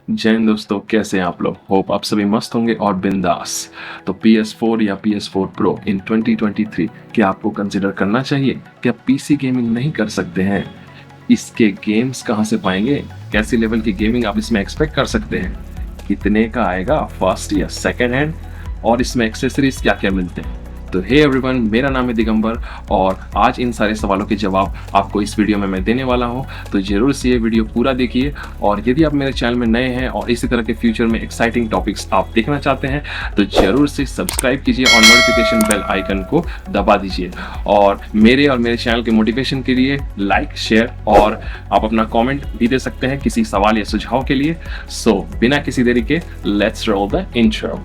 जय हिंद दोस्तों, कैसे हैं आप लोग। होप आप सभी मस्त होंगे और बिंदास। तो PS4 या PS4 Pro इन 2023 क्या आपको कंसिडर करना चाहिए? क्या पीसी गेमिंग नहीं कर सकते हैं? इसके गेम्स कहाँ से पाएंगे? कैसी लेवल की गेमिंग आप इसमें एक्सपेक्ट कर सकते हैं? कितने का आएगा, फर्स्ट या सेकेंड हैंड? और इसमें एक्सेसरीज क्या क्या मिलते हैं? तो हे एवरीवन, मेरा नाम है दिगंबर और आज इन सारे सवालों के जवाब आपको इस वीडियो में मैं देने वाला हूं। तो जरूर से ये वीडियो पूरा देखिए और यदि आप मेरे चैनल में नए हैं और इसी तरह के फ्यूचर में एक्साइटिंग टॉपिक्स आप देखना चाहते हैं तो जरूर से सब्सक्राइब कीजिए और नोटिफिकेशन बेल आइकन को दबा दीजिए। और मेरे चैनल के मोटिवेशन के लिए लाइक, शेयर और आप अपना कॉमेंट भी दे सकते हैं किसी सवाल या सुझाव के लिए। सो बिना किसी देरी के let's roll the intro.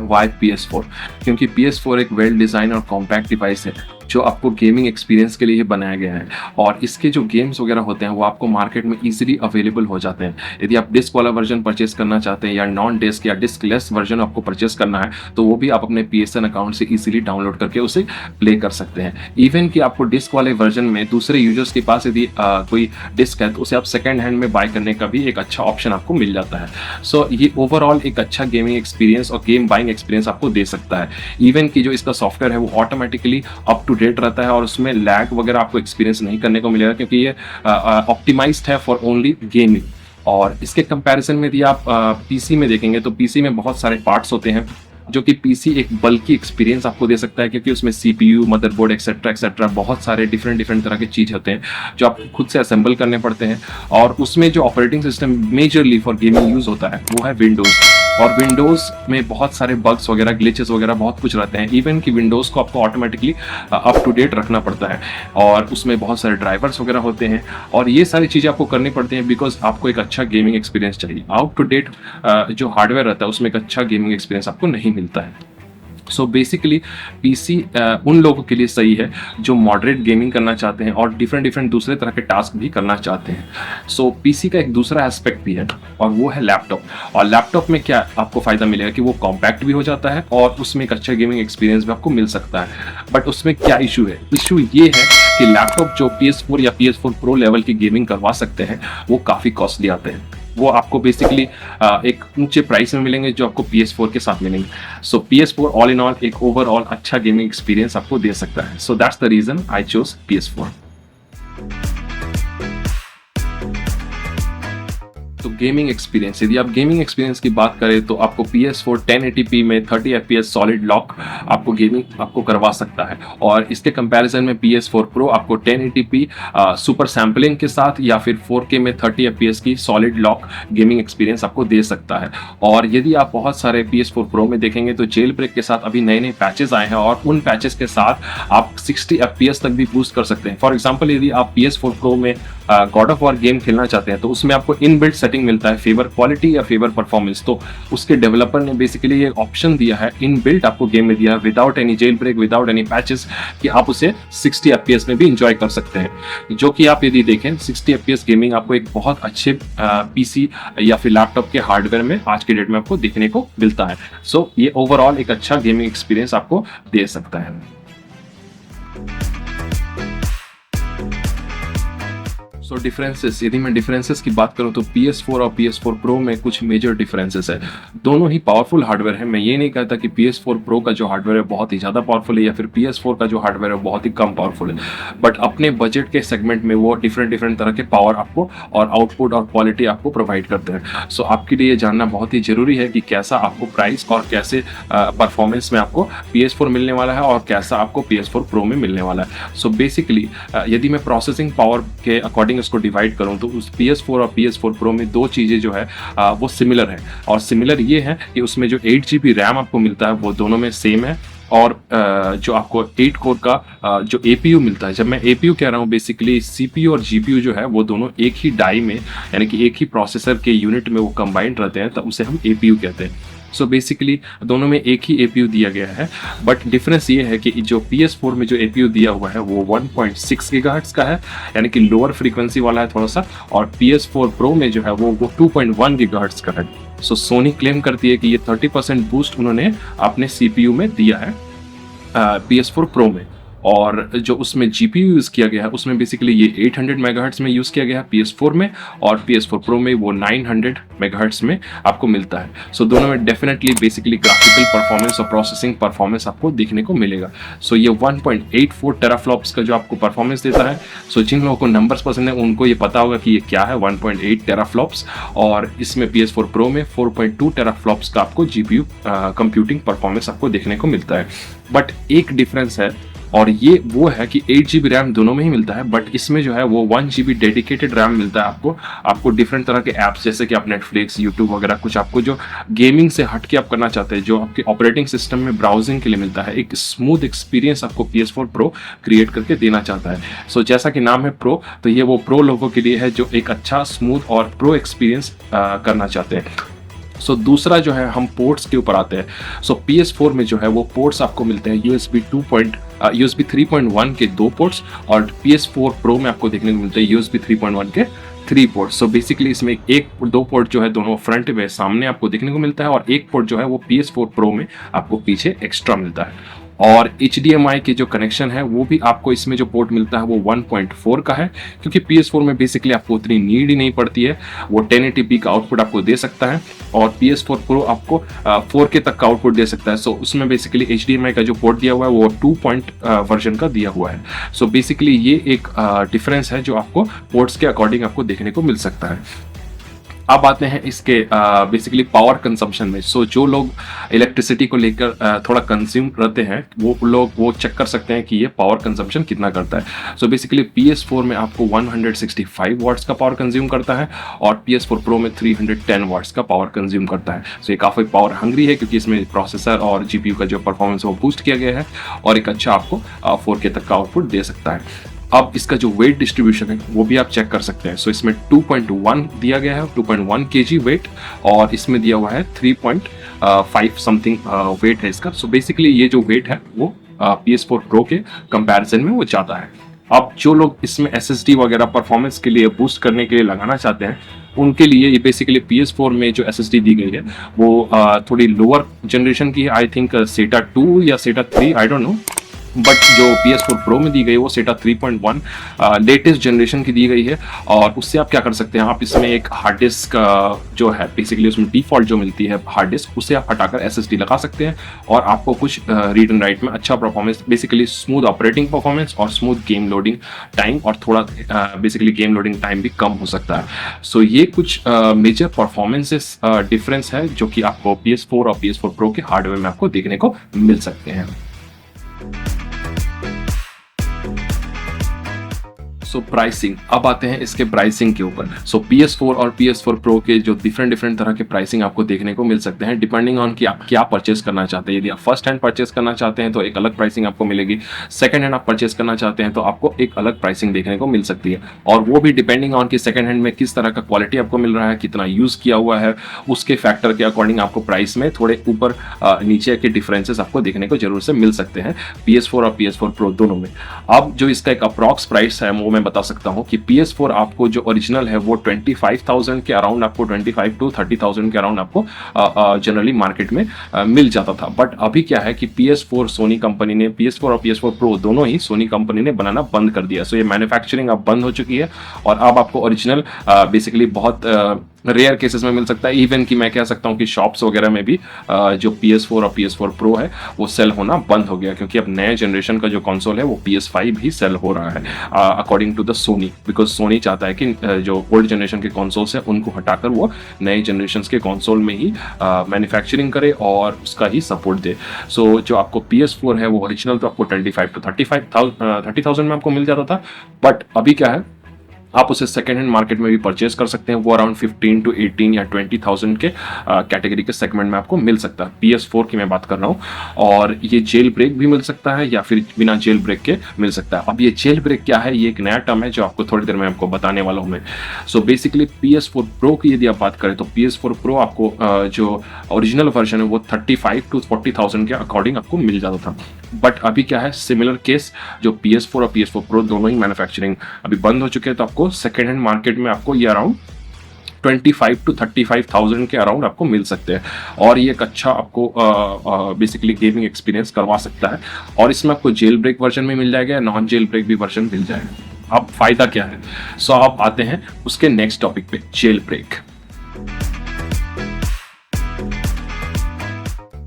Why PS4? क्योंकि PS4 एक वेल डिजाइन और कॉम्पैक्ट डिवाइस है जो आपको गेमिंग एक्सपीरियंस के लिए बनाया गया है और इसके जो गेम्स वगैरह होते हैं वो आपको मार्केट में इजीली अवेलेबल हो जाते हैं। यदि आप डिस्क वाला वर्जन परचेस करना चाहते हैं या नॉन डिस्क या डिस्क लेस वर्जन आपको परचेस करना है तो वो भी आप अपने PSN अकाउंट से इजीली डाउनलोड करके उसे प्ले कर सकते हैं। इवन कि आपको डिस्क वाले वर्जन में दूसरे यूजर्स के पास यदि कोई डिस्क है तो उसे आप सेकेंड हैंड में बाय करने का भी एक अच्छा ऑप्शन आपको मिल जाता है। सो ये ओवरऑल एक अच्छा गेमिंग एक्सपीरियंस और गेम बाइंग एक्सपीरियंस आपको दे सकता है। इवन कि जो इसका सॉफ्टवेयर है वो ऑटोमेटिकली अप टू डेट रहता है और उसमें लैग वगैरह आपको एक्सपीरियंस नहीं करने को मिलेगा क्योंकि ये ऑप्टिमाइज्ड है फॉर ओनली गेमिंग। और इसके कंपैरिजन में यदि आप पीसी में देखेंगे तो पीसी में बहुत सारे पार्ट्स होते हैं जो कि पीसी एक बल्कि एक्सपीरियंस आपको दे सकता है क्योंकि उसमें CPU, मदरबोर्ड एक्सेट्रा बहुत सारे डिफरेंट तरह के चीज होते हैं जो आपको खुद से असेंबल करने पड़ते हैं। और उसमें जो operating system majorly for gaming use होता है वो है विंडोज। और विंडोज में बहुत सारे बग्स वगैरह, ग्लिचेस वगैरह बहुत कुछ रहते हैं। इवन कि विंडोज को आपको ऑटोमेटिकली अप टू डेट रखना पड़ता है और उसमें बहुत सारे ड्राइवर्स वगैरह होते हैं और ये सारी चीज़ें आपको करनी पड़ती हैं बिकॉज आपको एक अच्छा गेमिंग एक्सपीरियंस चाहिए। आउट टू डेट जो हार्डवेयर रहता है उसमें एक अच्छा गेमिंग एक्सपीरियंस आपको नहीं मिलता है। सो बेसिकली पीसी उन लोगों के लिए सही है जो मॉडरेट गेमिंग करना चाहते हैं और डिफरेंट दूसरे तरह के टास्क भी करना चाहते हैं। सो पीसी का एक दूसरा एस्पेक्ट भी है और वो है लैपटॉप। और लैपटॉप में क्या आपको फायदा मिलेगा कि वो कॉम्पैक्ट भी हो जाता है और उसमें एक अच्छा गेमिंग एक्सपीरियंस भी आपको मिल सकता है। बट उसमें क्या इशू है? इशू ये है कि लैपटॉप जो PS4 या PS4 Pro लेवल की गेमिंग करवा सकते हैं वो काफ़ी कॉस्टली आते हैं। वो आपको बेसिकली एक ऊंचे प्राइस में मिलेंगे जो आपको PS4 के साथ मिलेंगे। So PS4 all in all एक ओवरऑल अच्छा गेमिंग एक्सपीरियंस आपको दे सकता है। So that's the reason I chose PS4। तो गेमिंग एक्सपीरियंस, यदि आप गेमिंग एक्सपीरियंस की बात करें तो आपको PS4 1080p में 30 FPS सॉलिड लॉक आपको गेमिंग आपको करवा सकता है। और इसके कंपैरिजन में PS4 Pro आपको 1080p सुपर सैम्पलिंग के साथ या फिर 4K में 30 FPS की सॉलिड लॉक गेमिंग एक्सपीरियंस आपको दे सकता है। और यदि आप बहुत सारे PS4 Pro में देखेंगे तो जेल ब्रेक के साथ अभी नए पैचेस आए हैं और उन पैचेस के साथ आप 60 FPS तक भी बूस्ट कर सकते हैं। फॉर एग्जाम्पल यदि आप PS4 Pro में गॉड ऑफ वॉर गेम खेलना चाहते हैं तो उसमें आपको इनबिल्ट सेटिंग मिलता है फेवर क्वालिटी या फेवर परफॉर्मेंस। तो उसके डेवलपर ने बेसिकली ये ऑप्शन दिया है, इनबिल्ट आपको गेम में दिया है without any jailbreak, without any patches, कि आप उसे 60 FPS में भी इंजॉय कर सकते हैं। जो कि आप यदि देखें 60 FPS गेमिंग आपको एक बहुत अच्छे पीसी या फिर लैपटॉप के हार्डवेयर में आज के डेट में आपको देखने को मिलता है। सो ये ओवरऑल एक अच्छा गेमिंग एक्सपीरियंस आपको दे सकता है। सो डिफरेंसेस, यदि मैं डिफरेंसेस की बात करूं तो PS4 और PS4 Pro में कुछ मेजर डिफरेंसेस है। दोनों ही पावरफुल हार्डवेयर है। मैं ये नहीं कहता कि PS4 Pro का जो हार्डवेयर है बहुत ही ज़्यादा पावरफुल है या फिर PS4 का जो हार्डवेयर है बहुत ही कम पावरफुल है। बट अपने बजट के सेगमेंट में वो डिफरेंट तरह के पावर आपको और आउटपुट और क्वालिटी आपको प्रोवाइड करते हैं। सो आपके लिए जानना बहुत ही ज़रूरी है कि कैसा आपको प्राइस और कैसे परफॉर्मेंस में आपको PS4 मिलने वाला है और कैसा आपको PS4 Pro में मिलने वाला है। सो बेसिकली यदि मैं प्रोसेसिंग पावर के अकॉर्डिंग इसको डिवाइड करूं तो उस PS4 और PS4 Pro में दो चीज़ें जो है वो सिमिलर है। और सिमिलर ये है कि उसमें जो 8GB रैम आपको मिलता है वो दोनों में सेम है और जो आपको 8 कोर का जो APU मिलता है। जब मैं APU कह रहा हूँ बेसिकली CPU और GPU जो है वो दोनों एक ही डाई में यानी कि एक ही प्रोसेसर के यूनिट में वो कंबाइंड रहते हैं, तब उसे हम APU कहते हैं। सो बेसिकली दोनों में एक ही APU दिया गया है। बट डिफरेंस ये है कि जो PS4 में जो APU दिया हुआ है वो 1.6 GHz का है यानी कि लोअर फ्रीक्वेंसी वाला है थोड़ा सा, और PS4 Pro में जो है वो 2.1 GHz का है। सो सोनी क्लेम करती है कि ये 30% बूस्ट उन्होंने अपने CPU में दिया है। PS4 प्रो में। और जो उसमें जीपीयू यूज़ किया गया है उसमें बेसिकली ये 800 मेगाहर्ट्ज़ में यूज़ किया गया है PS4 में, और PS4 प्रो में वो 900 मेगाहर्ट्ज़ में आपको मिलता है। सो दोनों में डेफिनेटली बेसिकली ग्राफिकल परफॉर्मेंस और प्रोसेसिंग परफॉर्मेंस आपको देखने को मिलेगा। सो ये 1.84 टेराफ्लॉप्स का जो आपको परफॉर्मेंस देता है। सो जिन लोगों को नंबर्स पसंद है उनको ये पता होगा कि ये क्या है 1.8 टेराफ्लॉप्स, और इसमें PS4 प्रो में 4.2 टेराफ्लॉप्स का आपको जीपीयू कंप्यूटिंग परफॉर्मेंस आपको देखने को मिलता है। बट एक डिफरेंस है, और ये वो है कि 8 GB रैम दोनों में ही मिलता है, बट इसमें जो है वो 1 GB डेडिकेटेड रैम मिलता है आपको डिफरेंट तरह के ऐप्स जैसे कि आप नेटफ्लिक्स, यूट्यूब वगैरह कुछ आपको जो गेमिंग से हट के आप करना चाहते हैं, जो आपके ऑपरेटिंग सिस्टम में ब्राउजिंग के लिए मिलता है, एक स्मूथ एक्सपीरियंस आपको PS4 प्रो क्रिएट करके देना चाहता है। सो जैसा कि नाम है प्रो, तो ये वो प्रो लोगों के लिए है जो एक अच्छा स्मूथ और प्रो एक्सपीरियंस करना चाहते हैं। सो दूसरा जो है हम पोर्ट्स के ऊपर आते हैं। सो PS4 में जो है वो पोर्ट्स आपको मिलते हैं USB 3.1 के 2 पोर्ट्स, और PS4 प्रो में आपको देखने को मिलते हैं USB 3.1 के 3 पोर्ट। सो बेसिकली इसमें दो पोर्ट जो है दोनों फ्रंट में सामने आपको देखने को मिलता है, और एक पोर्ट जो है वो PS4 प्रो में आपको पीछे एक्स्ट्रा मिलता है। और HDMI के जो कनेक्शन है वो भी आपको इसमें जो पोर्ट मिलता है वो 1.4 का है, क्योंकि PS4 में बेसिकली आपको उतनी नीड ही नहीं पड़ती है। वो 1080p का आउटपुट आपको दे सकता है, और PS4 प्रो आपको 4K तक का आउटपुट दे सकता है। सो उसमें बेसिकली HDMI का जो पोर्ट दिया हुआ है वो 2 वर्जन का दिया हुआ है। सो बेसिकली ये एक डिफरेंस है जो आपको पोर्ट्स के अकॉर्डिंग आपको देखने को मिल सकता है। अब आते हैं इसके बेसिकली पावर कंजम्पशन में। सो जो लोग इलेक्ट्रिसिटी को लेकर थोड़ा कंज्यूम करते हैं वो लोग वो चेक कर सकते हैं कि ये पावर कंजम्पशन कितना करता है। सो बेसिकली PS4 में आपको 165 वाट्स का पावर कंज्यूम करता है, और PS4 प्रो में 310 वाट्स का पावर कंज्यूम करता है। सो ये काफ़ी पावर हंग्री है, क्योंकि इसमें प्रोसेसर और GPU का जो परफॉर्मेंस वो बूस्ट किया गया है, और एक अच्छा आपको 4K तक का आउटपुट दे सकता है। अब इसका जो वेट डिस्ट्रीब्यूशन है वो भी आप चेक कर सकते हैं। सो इसमें 2.1 दिया गया है, 2.1 kg वेट, और इसमें दिया हुआ है 3.5 समथिंग वेट है इसका। सो बेसिकली ये जो वेट है वो PS4 प्रो के कंपैरिजन में वो ज़्यादा है। अब जो लोग इसमें SSD वगैरह परफॉर्मेंस के लिए बूस्ट करने के लिए लगाना चाहते हैं, उनके लिए ये बेसिकली PS4 में जो SSD दी गई है वो थोड़ी लोअर जनरेशन की है। आई थिंक SATA 2 या SATA 3, I don't know, but जो PS4 प्रो में दी गई है वो SATA 3.1 लेटेस्ट जनरेशन की दी गई है। और उससे आप क्या कर सकते हैं, आप इसमें एक हार्ड डिस्क जो है बेसिकली उसमें डिफॉल्ट जो मिलती है हार्ड डिस्क, उसे आप हटाकर SSD लगा सकते हैं, और आपको कुछ रीड एंड राइट में अच्छा performance, basically smooth operating performance और स्मूथ गेम लोडिंग टाइम, और थोड़ा बेसिकली गेम लोडिंग टाइम भी कम हो सकता है। सो ये कुछ मेजर परफॉर्मेंसेस डिफरेंस है जो कि आपको PS4 और PS4 प्रो के हार्डवेयर में आपको देखने को मिल सकते हैं। सो प्राइसिंग, अब आते हैं इसके प्राइसिंग के ऊपर। सो PS4 और PS4 प्रो के जो डिफरेंट तरह के प्राइसिंग आपको देखने को मिल सकते हैं, डिपेंडिंग ऑन कि आप क्या परचेस करना चाहते हैं। यदि आप फर्स्ट हैंड परचेस करना चाहते हैं तो एक अलग प्राइसिंग आपको मिलेगी, सेकंड हैंड आप परचेस करना चाहते हैं तो आपको एक अलग प्राइसिंग देखने को मिल सकती है, और वो भी डिपेंडिंग ऑन कि सेकंड हैंड में किस तरह का क्वालिटी आपको मिल रहा है, कितना यूज किया हुआ है, उसके फैक्टर के अकॉर्डिंग आपको प्राइस में थोड़े ऊपर नीचे के डिफरेंसेस आपको देखने को जरूर से मिल सकते हैं PS4 और PS4 प्रो दोनों में। अब जो इसका एक अप्रॉक्स प्राइस है वो मैं बता सकता हूं कि PS4 आपको जो ओरिजिनल है वो 25,000 के अराउंड, आपको 25 to 30,000 के अराउंड आपको जनरली मार्केट में मिल जाता था। बट अभी क्या है कि PS4 सोनी कंपनी ने, PS4 और PS4 प्रो दोनों ही सोनी कंपनी ने बनाना बंद कर दिया। सो ये मैन्युफैक्चरिंग अब बंद हो चुकी है, और अब आपको ओरिजिनल बेसिकली बहुत रेयर केसेस में मिल सकता है। इवन कि मैं कह सकता हूं कि शॉप्स वगैरह में भी जो PS4 और PS4 प्रो है वो सेल होना बंद हो गया, क्योंकि अब नए जनरेशन का जो कंसोल है वो PS5 ही सेल हो रहा है according to the Sony, because Sony चाहता है कि जो ओल्ड जनरेशन के कंसोल्स है उनको हटाकर वो नए जनरेशन के कंसोल में ही मैन्युफैक्चरिंग करे और उसका ही सपोर्ट दे। सो जो आपको PS4 है वो ओरिजिनल तो आपको 25 to 30,000 में आपको मिल जाता था, बट अभी क्या है आप उसे सेकेंड हैंड मार्केट में भी परचेज कर सकते हैं। वो अराउंड 15 to 18 या 20,000 के कैटेगरी के सेगमेंट में आपको मिल सकता है। PS4 की मैं बात कर रहा हूँ, और ये जेल ब्रेक भी मिल सकता है या फिर बिना जेल ब्रेक के मिल सकता है। अब ये जेल ब्रेक क्या है, ये एक नया टर्म है जो आपको थोड़ी देर में आपको बताने वाला हूँ मैं। सो बेसिकली PS4 प्रो की यदि आप बात करें तो PS4 प्रो आपको जो ओरिजिनल वर्जन है वो 35 to 40,000 के अकॉर्डिंग आपको मिल जाता था। बट अभी क्या है, सिमिलर केस जो PS4 और PS4 प्रो दोनों ही मैन्युफैक्चरिंग अभी बंद हो चुके हैं, तो आपको सेकेंड हैंड मार्केट में आपको ये अराउंड 25 to 35,000 के अराउंड आपको मिल सकते हैं, और ये एक अच्छा आपको बेसिकली गेमिंग एक्सपीरियंस करवा सकता है। और इसमें आपको जेल ब्रेक वर्जन में मिल जाएगा, नॉन जेल ब्रेक भी वर्जन मिल जाएगा। अब फायदा क्या है? सो आप आते हैं उसके नेक्स्ट टॉपिक पे, जेल ब्रेक।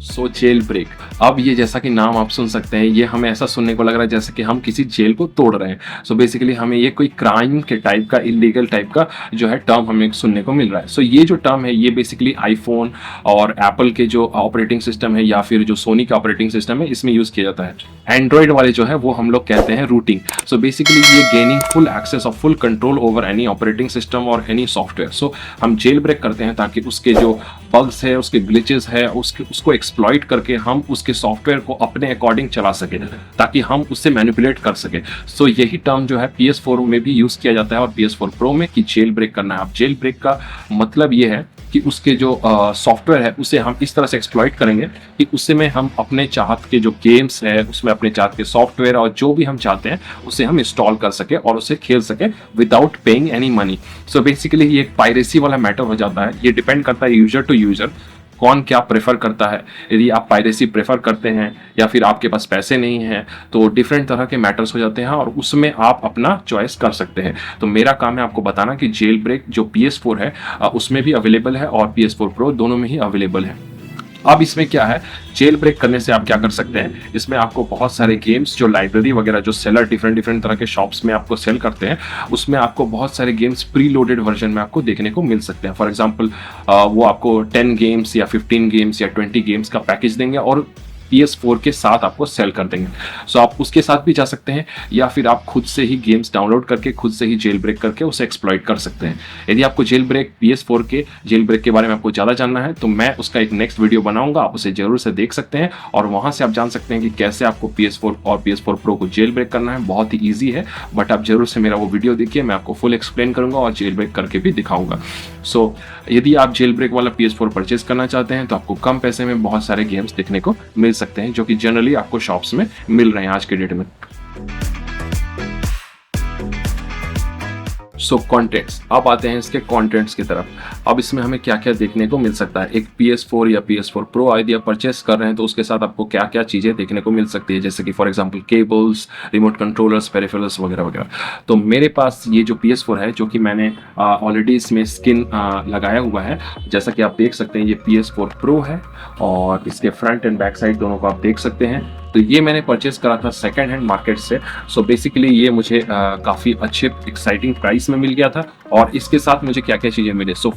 सो जेल ब्रेक, अब ये जैसा कि नाम आप सुन सकते हैं, ये हमें ऐसा सुनने को लग रहा है जैसे कि हम किसी जेल को तोड़ रहे हैं। सो बेसिकली हमें ये कोई क्राइम के टाइप का, इलीगल टाइप का जो है टर्म हमें सुनने को मिल रहा है। सो ये जो टर्म है ये बेसिकली आईफोन और एप्पल के जो ऑपरेटिंग सिस्टम है या फिर जो सोनी का ऑपरेटिंग सिस्टम है इसमें यूज किया जाता है। एंड्रॉइड वाले जो है वो हम लोग कहते हैं रूटिंग। सो बेसिकली ये गेनिंग फुल एक्सेस और full control over any operating system और एनी सॉफ्टवेयर। सो हम जेल ब्रेक करते हैं ताकि उसके जो बग्स है, उसके ग्लिचेस है, उसको एक्सप्लॉइट करके हम उसके सॉफ्टवेयर को अपने अकॉर्डिंग चला सके, ताकि हम उससे मैनिपुलेट कर सके। सो यही टर्म जो है PS4 में भी यूज किया जाता है और PS4 Pro में, कि जेल ब्रेक करना है। अब जेल ब्रेक का मतलब ये है कि उसके जो सॉफ्टवेयर है उसे हम इस तरह से एक्सप्लॉइट करेंगे कि उससे में हम अपने चाहत के जो गेम्स है उसमें अपने चाहत के सॉफ्टवेयर और जो भी हम चाहते हैं उसे हम इंस्टॉल कर सके और उसे खेल सके without paying any money. So basically ये एक पायरेसी वाला मैटर हो जाता है। ये डिपेंड करता है यूजर टू यूजर, कौन क्या प्रेफर करता है। यदि आप पायरेसी प्रेफर करते हैं या फिर आपके पास पैसे नहीं हैं तो डिफरेंट तरह के मैटर्स हो जाते हैं और उसमें आप अपना चॉइस कर सकते हैं। तो मेरा काम है आपको बताना कि जेल ब्रेक जो PS4 है उसमें भी अवेलेबल है और PS4 Pro दोनों में ही अवेलेबल है। अब इसमें क्या है, जेल ब्रेक करने से आप क्या कर सकते हैं, इसमें आपको बहुत सारे गेम्स जो लाइब्रेरी वगैरह जो सेलर डिफरेंट तरह के शॉप्स में आपको सेल करते हैं उसमें आपको बहुत सारे गेम्स प्री लोडेड वर्जन में आपको देखने को मिल सकते हैं। फॉर एग्जांपल वो आपको 10 गेम्स या 15 गेम्स या 20 गेम्स का पैकेज देंगे और PS4 के साथ आपको सेल कर देंगे। सो आप उसके साथ भी जा सकते हैं या फिर आप खुद से ही गेम्स डाउनलोड करके खुद से ही जेल ब्रेक करके उसे एक्सप्लॉइट कर सकते हैं। यदि आपको जेल ब्रेक PS4 के जेल ब्रेक के बारे में आपको ज़्यादा जानना है तो मैं उसका एक नेक्स्ट वीडियो बनाऊंगा, आप उसे जरूर से देख सकते हैं और वहाँ से आप जान सकते हैं कि कैसे आपको PS4 और PS4 Pro को जेल ब्रेक करना है। बहुत ही ईजी है, बट आप जरूर से मेरा वो वीडियो देखिए, मैं आपको फुल एक्सप्लेन करूंगा और जेल ब्रेक करके भी दिखाऊंगा। सो यदि आप जेल ब्रेक वाला PS4 परचेज करना चाहते हैं तो आपको कम पैसे में बहुत सारे गेम्स देखने को मिल सकते हैं जो कि जनरली आपको शॉप्स में मिल रहे हैं आज के डेट में। सो कंटेंट्स, अब आते हैं इसके कंटेंट्स की तरफ। अब इसमें हमें क्या क्या देखने को मिल सकता है। एक PS4 या PS4 Pro यदि आप परचेस कर रहे हैं तो उसके साथ आपको क्या क्या चीज़ें देखने को मिल सकती है, जैसे कि for example cables, remote controllers, peripherals वगैरह वगैरह। तो मेरे पास ये जो PS4 है जो कि मैंने ऑलरेडी इसमें स्किन लगाया हुआ है, जैसा कि आप देख सकते हैं ये PS4 Pro है और इसके फ्रंट एंड बैक साइड दोनों को आप देख सकते हैं। तो ये मैंने परचेस करा था सेकेंड हैंड मार्केट से। सो बेसिकली ये मुझे काफ़ी अच्छे एक्साइटिंग प्राइस में मिल गया था और इसके साथ मुझे क्या क्या चीज़ें मिले। सो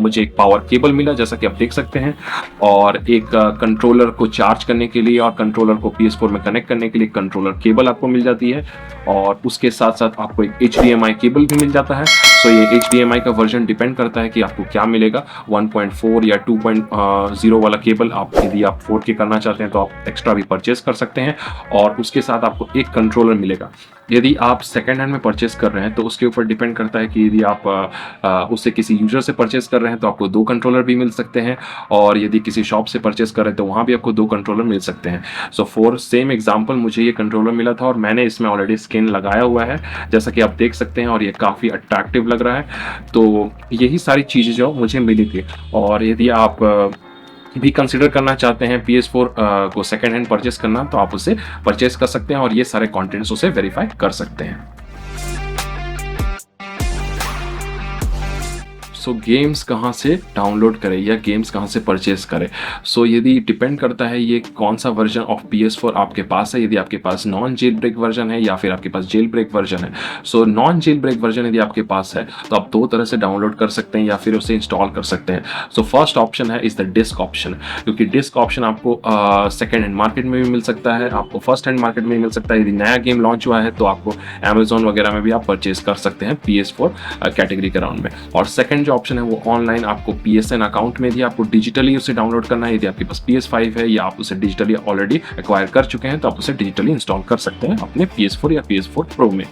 मुझे एक पावर केबल मिला जैसा कि आप देख सकते हैं, और एक कंट्रोलर को चार्ज करने के लिए और कंट्रोलर को PS4 में कनेक्ट करने के लिए कंट्रोलर केबल आपको मिल जाती है, और उसके साथ साथ आपको एक HDMI केबल भी मिल जाता है। सो ये HDMI का वर्जन डिपेंड करता है कि आपको क्या मिलेगा, 1.4 या 2.0 वाला केबल। आप यदि आप 4K करना चाहते हैं तो आप एक्स्ट्रा भी परचेस कर सकते हैं, और उसके साथ आपको एक कंट्रोलर मिलेगा। यदि आप सेकेंड हैंड में परचेस कर रहे हैं तो उसके ऊपर डिपेंड करता है कि यदि आप उससे किसी यूजर से परचेस कर रहे हैं तो आपको 2 कंट्रोलर भी मिल सकते हैं, और यदि किसी शॉप से परचेस कर रहे हैं तो वहाँ भी आपको 2 कंट्रोलर मिल सकते हैं। सो फॉर सेम एग्जांपल मुझे ये कंट्रोलर मिला था और मैंने इसमें ऑलरेडी स्किन लगाया हुआ है जैसा कि आप देख सकते हैं, और ये काफ़ी अट्रैक्टिव लग रहा है। तो यही सारी चीज़ें जो मुझे मिली थी, और यदि आप भी कंसिडर करना चाहते हैं PS4 को सेकेंड हैंड परचेस करना तो आप उसे परचेस कर सकते हैं और ये सारे कंटेंट्स उसे वेरीफाई कर सकते हैं। सो गेम्स कहाँ से डाउनलोड करें या गेम्स कहाँ से परचेस करें। सो यदि डिपेंड करता है ये कौन सा वर्जन ऑफ PS4 आपके पास है। यदि आपके पास नॉन जेल ब्रेक वर्जन है या फिर आपके पास जेल ब्रेक वर्जन है। So non jailbreak version यदि आपके पास है तो आप 2 तरह से डाउनलोड कर सकते हैं या फिर उसे इंस्टॉल कर सकते हैं। सो फर्स्ट ऑप्शन है इज द डिस्क ऑप्शन, क्योंकि डिस्क ऑप्शन आपको सेकेंड हैंड मार्केट में भी मिल सकता है, आपको फर्स्ट हैंड मार्केट में भी मिल सकता है। यदि नया गेम लॉन्च हुआ है तो आपको Amazon वगैरह में भी आप परचेज कर सकते हैं PS4 कैटेगरी के राउंड में। और सेकेंड जो ऑप्शन है वो ऑनलाइन आपको PSN अकाउंट में भी आपको डिजिटली उसे डाउनलोड करना है। यदि आपके पास PS5 है या आप उसे डिजिटली ऑलरेडी एक्वायर कर चुके हैं तो आप उसे डिजिटली इंस्टॉल कर सकते हैं अपने PS4 या PS4 Pro में।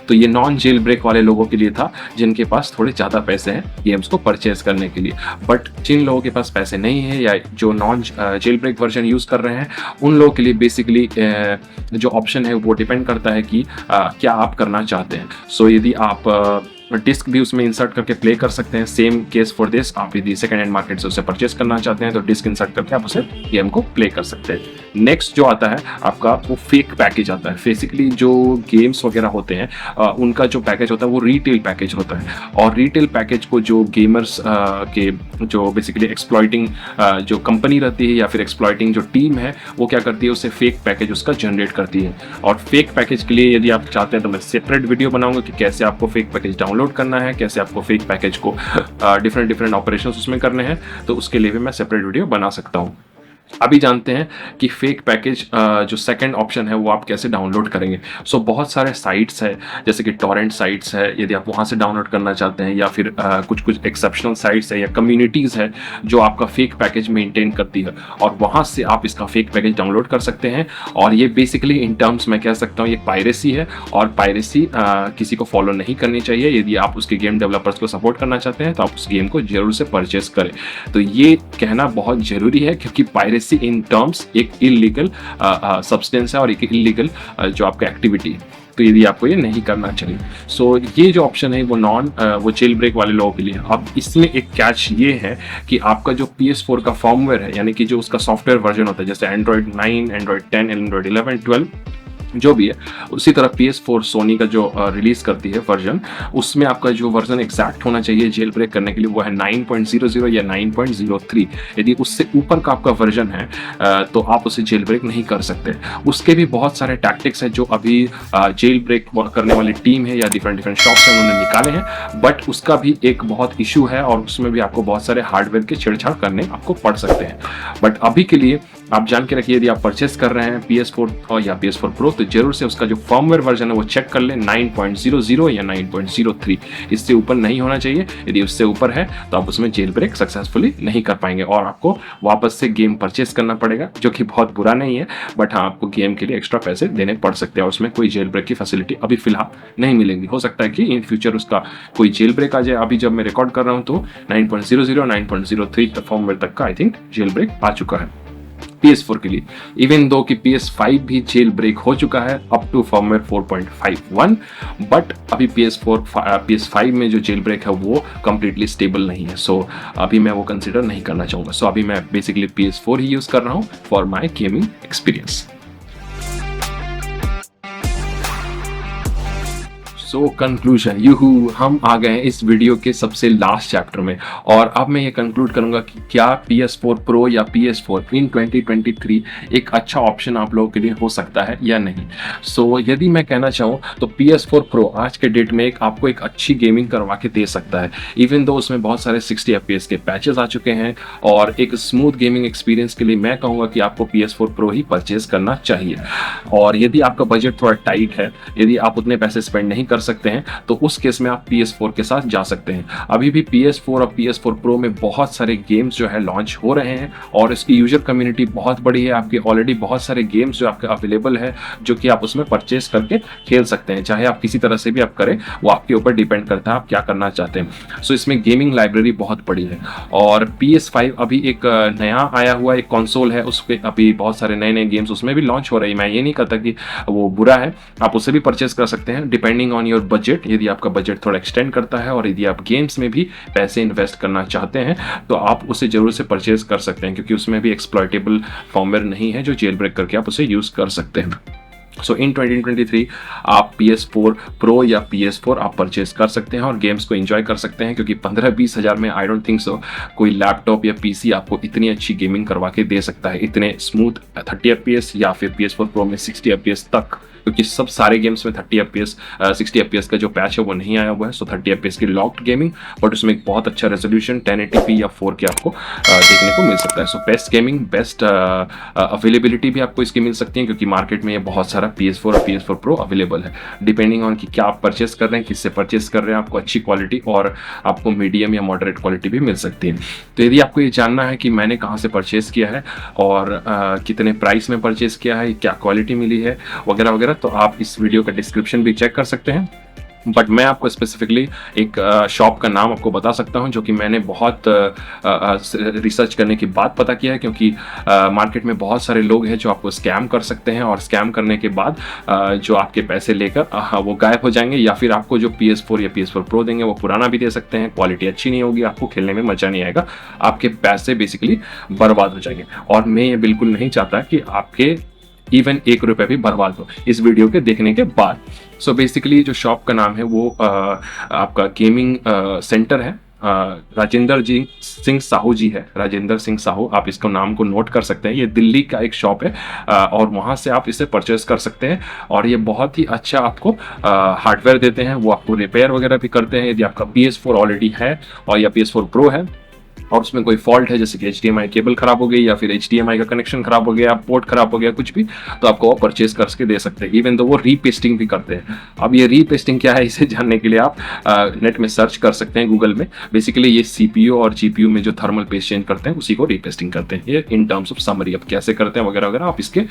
तो ये नॉन जेल ब्रेक वाले लोगों के लिए था जिनके पास थोड़े ज़्यादा पैसे हैं गेम्स को परचेज करने के लिए। बट जिन लोगों के पास पैसे नहीं है या जो non jailbreak version use कर रहे हैं उन लोगों के लिए बेसिकली जो ऑप्शन है वो डिपेंड करता है कि क्या आप करना चाहते हैं। सो यदि आप डिस्क भी उसमें इंसर्ट करके प्ले कर सकते हैं। सेम केस फॉर दिस, आप यदि सेकंड हैंड मार्केट से उसे परचेस करना चाहते हैं तो डिस्क इंसर्ट करके आप उसे गेम को प्ले कर सकते हैं। नेक्स्ट जो आता है आपका वो फेक पैकेज आता है। बेसिकली जो गेम्स वगैरह होते हैं उनका जो पैकेज होता है वो रिटेल पैकेज होता है, और रिटेल पैकेज को जो गेमर्स के जो बेसिकली एक्सप्लॉइटिंग जो कंपनी रहती है या फिर एक्सप्लॉइटिंग जो टीम है वो क्या करती है, उससे फेक पैकेज उसका जनरेट करती है। और फेक पैकेज के लिए यदि आप चाहते हैं तो मैं सेपरेट वीडियो बनाऊंगा कि कैसे आपको फेक पैकेज डाउनलोड करना है, कैसे आपको फेक पैकेज को डिफरेंट ऑपरेशंस उसमें करने हैं, तो उसके लिए भी मैं सेपरेट वीडियो बना सकता हूँ। अभी जानते हैं कि फेक पैकेज जो सेकंड ऑप्शन है वो आप कैसे डाउनलोड करेंगे। सो बहुत सारे साइट्स है, जैसे कि टॉरेंट साइट्स है, यदि आप वहाँ से डाउनलोड करना चाहते हैं, या फिर कुछ एक्सेप्शनल साइट्स है या कम्युनिटीज़ है जो आपका फेक पैकेज मेंटेन करती है, और वहाँ से आप इसका फेक पैकेज डाउनलोड कर सकते हैं। और ये बेसिकली इन टर्म्स मैं कह सकता हूँ ये पायरेसी है, और पायरेसी किसी को फॉलो नहीं करनी चाहिए। यदि आप उसके गेम डेवलपर्स को सपोर्ट करना चाहते हैं तो आप उस गेम को जरूर से परचेस करें। तो ये कहना बहुत ज़रूरी है, क्योंकि पायरेसी इन टर्म्स एक इलीगल सब्सटेंस है और एक इलीगल जो आपका एक्टिविटी है, तो यदि आपको ये नहीं करना चाहिए। सो ये जो ऑप्शन है वो जेल ब्रेक वाले लोगों के लिए। अब इसमें एक कैच ये है कि आपका जो PS4 का फॉर्मवेयर है, यानी कि जो उसका सॉफ्टवेयर वर्जन होता है, जैसे एंड्रॉइड 9, एंड्रॉइड 10, एंड्रॉइड 11, 12 जो भी है, उसी तरह PS4 सोनी का जो रिलीज करती है वर्जन, उसमें आपका जो वर्जन एग्जैक्ट होना चाहिए जेल ब्रेक करने के लिए वो है 9.00 या 9.03। यदि उससे ऊपर का आपका वर्जन है तो आप उसे जेल ब्रेक नहीं कर सकते। उसके भी बहुत सारे टैक्टिक्स हैं जो अभी जेल ब्रेक करने वाली टीम है या डिफरेंट शॉप्स हैं उन्होंने निकाले हैं, बट उसका भी एक बहुत इशू है और उसमें भी आपको बहुत सारे हार्डवेयर के छेड़छाड़ करने आपको पड़ सकते हैं। बट अभी के लिए आप जान के रखिए, यदि आप परचेस कर रहे हैं PS4 और या PS4 Pro तो जरूर से उसका जो फर्मवेयर वर्जन है वो चेक कर लें 9.00 या 9.03। इससे ऊपर नहीं होना चाहिए। यदि उससे ऊपर है तो आप उसमें जेल ब्रेक सक्सेसफुली नहीं कर पाएंगे और आपको वापस से गेम परचेस करना पड़ेगा, जो कि बहुत बुरा नहीं है, बट हाँ आपको गेम के लिए एक्स्ट्रा पैसे देने पड़ सकते हैं और उसमें कोई जेल ब्रेक की फैसिलिटी अभी फिलहाल नहीं मिलेंगी। हो सकता है कि इन फ्यूचर उसका कोई जेल ब्रेक आ जाए। अभी जब मैं रिकॉर्ड कर रहा हूँ तो 9.00 9.03 फर्मवेयर तक का आई थिंक जेल ब्रेक आ चुका है PS4 के लिए। इवन दो कि PS5 भी जेल ब्रेक हो चुका है अप टू फर्मवेयर 4.51, बट अभी PS5 में जो जेल ब्रेक है वो कंप्लीटली स्टेबल नहीं है। सो अभी मैं वो कंसिडर नहीं करना चाहूँगा। सो अभी मैं बेसिकली PS4 ही यूज़ कर रहा हूँ for my gaming experience. So conclusion, यूहू, हम आ गए हैं इस वीडियो के सबसे लास्ट चैप्टर में, और अब मैं ये कंक्लूड करूंगा कि क्या PS4 Pro या PS4 इन 2023 एक अच्छा ऑप्शन आप लोगों के लिए हो सकता है या नहीं। सो यदि मैं कहना चाहूँ तो PS4 Pro आज के डेट में आपको एक अच्छी गेमिंग करवा के दे सकता है। इवन दो उसमें बहुत सारे 60 FPS के पैचेस आ चुके हैं, और एक स्मूथ गेमिंग एक्सपीरियंस के लिए मैं कहूँगा कि आपको PS4 Pro ही परचेज करना चाहिए। और यदि आपका बजट थोड़ा टाइट है, यदि आप उतने पैसे स्पेंड नहीं कर सकते हैं, तो उस केस में आप PS4 के साथ जा सकते हैं। अभी भी PS4 और PS4 Pro में बहुत सारे गेम्स जो है लॉन्च हो रहे हैं और इसकी यूजर कम्युनिटी बहुत बड़ी है। आपके ऑलरेडी बहुत सारे गेम्स जो आपके अवेलेबल है जो कि आप उसमें परचेस करके खेल सकते हैं। चाहे आप किसी तरह से भी आप करें, वो आपके ऊपर डिपेंड करता है आप क्या करना चाहते हैं। सो इसमें गेमिंग लाइब्रेरी बहुत बड़ी है। और PS5 अभी एक नया आया हुआ एक कंसोल है, उसके अभी बहुत सारे नए गेम्स उसमें भी लॉन्च हो रही है। मैं ये नहीं कहता कि वो बुरा है, आप उसे भी परचेस कर सकते हैं डिपेंडिंग ऑन योर बजट। यदि आपका बजट थोड़ा एक्सटेंड करता है और यदि आप गेम्स में भी पैसे इन्वेस्ट करना चाहते हैं तो आप उसे जरूर से परचेज कर सकते हैं, क्योंकि उसमें भी एक्सप्लॉइटेबल फॉर्मवेयर नहीं है जो जेल ब्रेक करके आप उसे यूज कर सकते हैं। सो इन 2023 आप PS4 Pro या PS4 आप परचेज कर सकते हैं और गेम्स को एंजॉय कर सकते हैं, क्योंकि 15-20 हज़ार में आई डोंट थिंक सो कोई लैपटॉप या PC आपको इतनी अच्छी गेमिंग करवा के दे सकता है, इतने स्मूथ 30 FPS या फिर PS4 Pro में 60 FPS तक, क्योंकि सब सारे गेम्स में 30 FPS 60 FPS का जो पैच है वो नहीं आया हुआ है। सो 30 FPS की लॉक्ड गेमिंग, बट उसमें एक बहुत अच्छा रेजोल्यूशन 1080p या 4K आपको देखने को मिल सकता है। So best gaming, best availability भी आपको इसकी मिल सकती है, क्योंकि मार्केट में ये बहुत सारा PS4 और PS4 Pro अवेलेबल है। डिपेंडिंग ऑन कि क्या आप परचेस कर रहे हैं, किससे परचेस कर रहे हैं, आपको अच्छी क्वालिटी और आपको मीडियम या मॉडरेट क्वालिटी भी मिल सकती है। तो यदि आपको ये जानना है कि मैंने कहाँ से परचेस किया है और कितने प्राइस में परचेस किया है, क्या क्वालिटी मिली है वगैरह वगैरह, तो आप इस वीडियो का डिस्क्रिप्शन भी चेक कर सकते हैं। बट मैं आपको स्पेसिफिकली एक शॉप का नाम आपको बता सकता हूं जो कि मैंने बहुत रिसर्च करने के बाद पता किया है, क्योंकि मार्केट में बहुत सारे लोग हैं जो आपको स्कैम कर सकते हैं, और स्कैम करने के बाद जो आपके पैसे लेकर वो गायब हो जाएंगे, या फिर आपको जो PS4 या PS4 Pro देंगे वो पुराना भी दे सकते हैं, क्वालिटी अच्छी नहीं होगी, आपको खेलने में मजा नहीं आएगा, आपके पैसे बेसिकली बर्बाद हो जाएंगे। और मैं ये बिल्कुल नहीं चाहता कि आपके इवन 1 रुपए भी बर्बाद हो इस वीडियो के देखने के बाद। सो बेसिकली जो शॉप का नाम है वो आपका गेमिंग सेंटर है, राजेंद्र जी सिंह साहू जी है, राजेंद्र सिंह साहू, आप इसको नाम को नोट कर सकते हैं। ये दिल्ली का एक शॉप है और वहाँ से आप इसे परचेस कर सकते हैं, और ये बहुत ही अच्छा आपको हार्डवेयर देते हैं, वो आपको रिपेयर वगैरह भी करते हैं। यदि आपका PS4 ऑलरेडी है और या PS4 Pro है और उसमें कोई फॉल्ट है, जैसे कि HDMI केबल खराब हो गई या फिर HDMI का कनेक्शन खराब हो गया, पोर्ट खराब हो गया, कुछ भी, तो आपको वो परचेज करके दे सकते हैं। इवन तो वो रीपेस्टिंग भी करते हैं। अब ये रीपेस्टिंग क्या है, इसे जानने के लिए आप नेट में सर्च कर सकते हैं, गूगल में। बेसिकली ये CPU और GPU में जो थर्मल पेस्ट चेंज करते हैं उसी को रीपेस्टिंग करते हैं। ये इन टर्म्स ऑफ समरी अब कैसे करते हैं वगैरह वगैरह आप इसके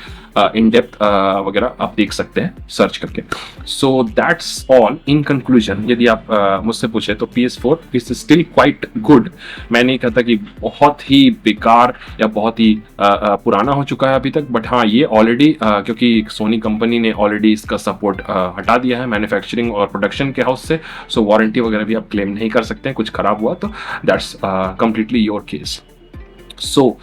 इन डेप्थ वगैरह आप देख सकते हैं सर्च करके। सो दैट्स ऑल इन कंक्लूजन। यदि आप मुझसे पूछे तो PS4 is still quite good. मैं नहीं कहता कि बहुत ही बेकार या बहुत ही पुराना हो चुका है अभी तक, बट हाँ ये ऑलरेडी क्योंकि सोनी कंपनी ने ऑलरेडी इसका सपोर्ट हटा दिया है मैन्युफैक्चरिंग और प्रोडक्शन के हाउस से, सो वारंटी वगैरह भी आप क्लेम नहीं कर सकते हैं, कुछ खराब हुआ तो that's completely your case. So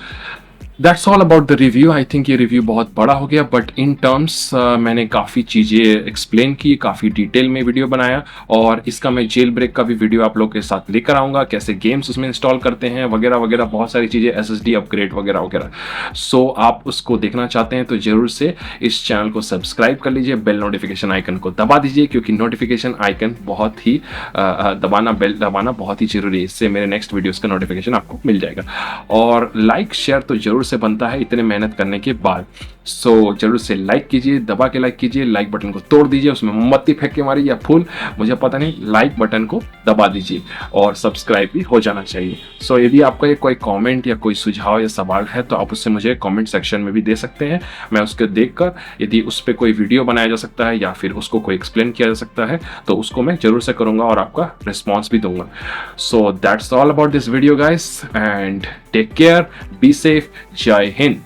that's all about the review. I think ये रिव्यू बहुत बड़ा हो गया, बट इन टर्म्स मैंने काफ़ी चीज़ें एक्सप्लेन की, काफ़ी डिटेल में वीडियो बनाया, और इसका मैं जेल ब्रेक का भी वीडियो आप लोग के साथ लेकर आऊँगा, कैसे गेम्स उसमें इंस्टॉल करते हैं वगैरह वगैरह, बहुत सारी चीज़ें, SSD अपग्रेड वगैरह वगैरह। सो आप उसको देखना चाहते हैं तो ज़रूर से इस चैनल को सब्सक्राइब कर लीजिए, बेल नोटिफिकेशन आइकन को दबा दीजिए, क्योंकि नोटिफिकेशन आइकन बहुत ही बेल दबाना बहुत ही जरूरी है, इससे मेरे नेक्स्ट वीडियोज़ का नोटिफिकेशन आपको मिल जाएगा। और लाइक शेयर तो जरूर से बनता है इतने मेहनत करने के बाद। सो जरूर से लाइक कीजिए, दबा के लाइक कीजिए, लाइक बटन को तोड़ दीजिए, उसमें मोमबत्ती फेंक के मारिए या फूल, मुझे पता नहीं, लाइक बटन को दबा दीजिए, और सब्सक्राइब भी हो जाना चाहिए। सो यदि आपका ये कोई कमेंट या कोई सुझाव या सवाल है तो आप उससे मुझे कमेंट सेक्शन में भी दे सकते हैं। मैं उसको देखकर यदि उस पर कोई वीडियो बनाया जा सकता है या फिर उसको कोई एक्सप्लेन किया जा सकता है तो उसको मैं जरूर से करूँगा और आपका रिस्पॉन्स भी दूंगा। So that's all about this video guys, and take care, be safe, जय हिंद।